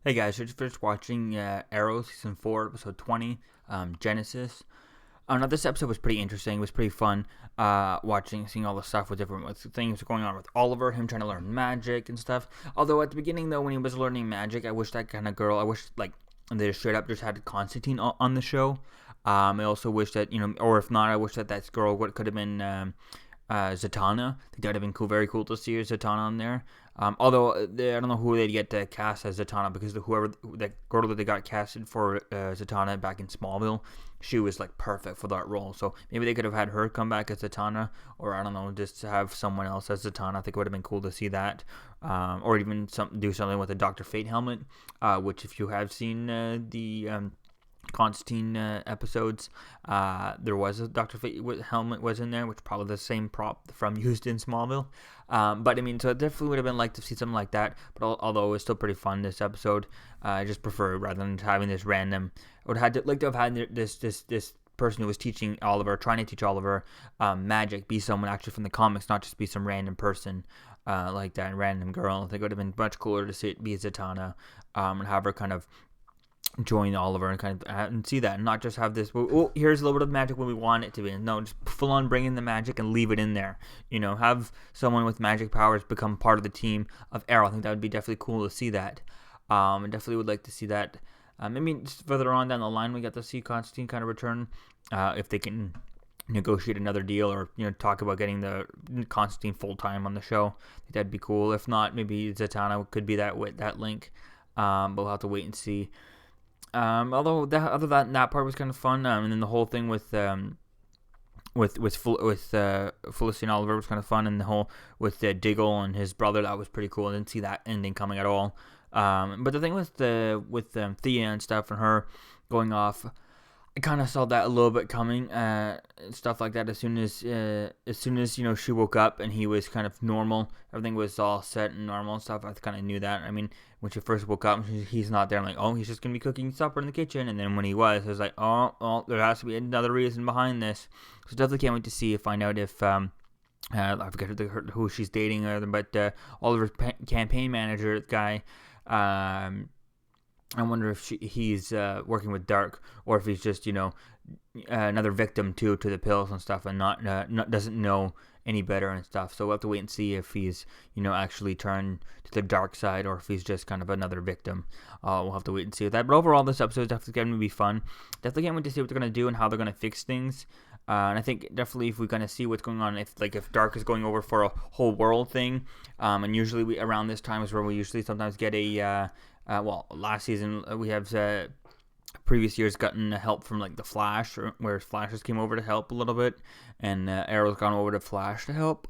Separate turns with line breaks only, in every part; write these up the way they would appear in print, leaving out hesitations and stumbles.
Hey guys, just finished watching Arrow Season 4, Episode 20, Genesis. Now this episode was pretty interesting. It was pretty fun seeing all the stuff with different things going on with Oliver, him trying to learn magic and stuff. Although at the beginning, though, when he was learning magic, I wish that kind of girl, they straight up just had Constantine on the show. I also wish that, or if not, I wish that girl could have been Zatanna. I think that would have been cool, very cool to see Zatanna on there. Although I don't know who they'd get to cast as Zatanna, because that girl that they got casted for Zatanna back in Smallville, she was like perfect for that role. So maybe they could have had her come back as Zatanna, or I don't know, just have someone else as Zatanna. I think it would have been cool to see that, or even do something with the Dr. Fate helmet, which if you have seen the Constantine episodes, there was a Dr. Fate helmet was in there, which probably the same prop from used in Smallville. But I mean, so it definitely would have been like to see something like that. But although it was still pretty fun this episode, I just prefer rather than having this random. I would have like to have had this person who was teaching Oliver, trying to teach Oliver magic, be someone actually from the comics, not just be some random person like that, random girl. I think it would have been much cooler to see it be Zatanna, and have her kind of join Oliver and kind of and see that, and not just have this, oh, here's a little bit of magic when we want it to be. No, just full on bring in the magic and leave it in there. Have someone with magic powers become part of the team of Arrow. I think that would be definitely cool to see that. I definitely would like to see that. Maybe just further on down the line, we got to see Constantine kind of return, if they can negotiate another deal, or talk about getting the Constantine full time on the show. I think that'd be cool. If not, maybe Zatanna could be that link. But we'll have to wait and see. Although that part was kind of fun, and then the whole thing with Felicity and Oliver was kind of fun, and the whole with Diggle and his brother, that was pretty cool. I didn't see that ending coming at all. But the thing with Thea and stuff, and her going off, I kind of saw that a little bit coming, stuff like that. As soon as she woke up and he was kind of normal, everything was all set and normal and stuff. I kind of knew that. I mean, when she first woke up, he's not there. I'm like, oh, he's just gonna be cooking supper in the kitchen. And then when he was, I was like, oh, there has to be another reason behind this. So definitely can't wait to find out if I forget who she's dating, but Oliver's campaign manager guy. I wonder if he's working with Dark, or if he's just another victim to the pills and stuff, and not doesn't know any better and stuff. So we'll have to wait and see if he's actually turned to the dark side, or if he's just kind of another victim. We'll have to wait and see with that. But overall, this episode is definitely going to be fun. Definitely can't wait to see what they're going to do and how they're going to fix things. And I think definitely if we're going to see what's going on, if Dark is going over for a whole world thing, and usually around this time is where we usually sometimes get a last season we have previous years gotten help from the Flash, where Flash just came over to help a little bit, and Arrow's gone over to Flash to help.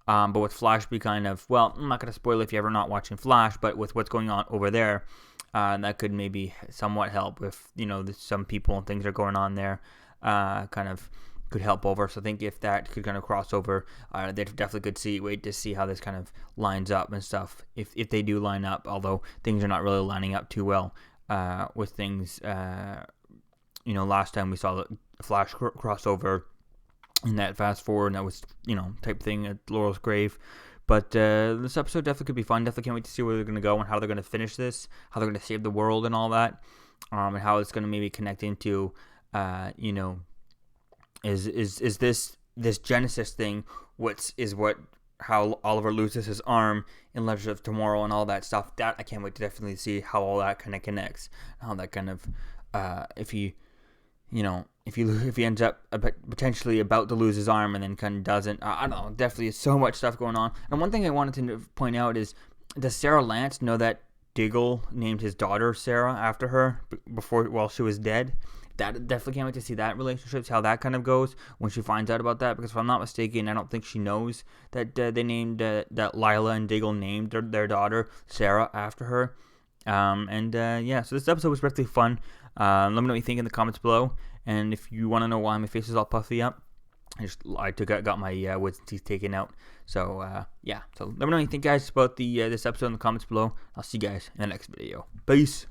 But with Flash be kind of, well, I'm not going to spoil it if you're ever not watching Flash, but with what's going on over there, that could maybe somewhat help if some people and things are going on there, kind of could help over. So I think if that could kind of cross over, they definitely could wait to see how this kind of lines up and stuff. If they do line up, although things are not really lining up too well with things. Last time we saw the Flash crossover in that fast forward, and that was type thing at Laurel's grave. But this episode definitely could be fun. Definitely can't wait to see where they're going to go and how they're going to finish this, how they're going to save the world and all that, and how it's going to maybe connect into is this Genesis thing how Oliver loses his arm in Legends of Tomorrow and all that stuff. That I can't wait to definitely see how all that kind of connects, how that kind of if he ends up potentially about to lose his arm and then kind of doesn't. I don't know. Definitely so much stuff going on. And one thing I wanted to point out is, does Sarah Lance know that Diggle named his daughter Sarah after her while she was dead? That definitely can't wait to see that relationship, how that kind of goes when she finds out about that. Because if I'm not mistaken, I don't think she knows that they named that Lila and Diggle named their daughter Sarah after her. So this episode was really fun. Let me know what you think in the comments below. And if you want to know why my face is all puffy up, I got my wisdom teeth taken out. So so let me know what you think, guys, about this episode in the comments below. I'll see you guys in the next video. Peace.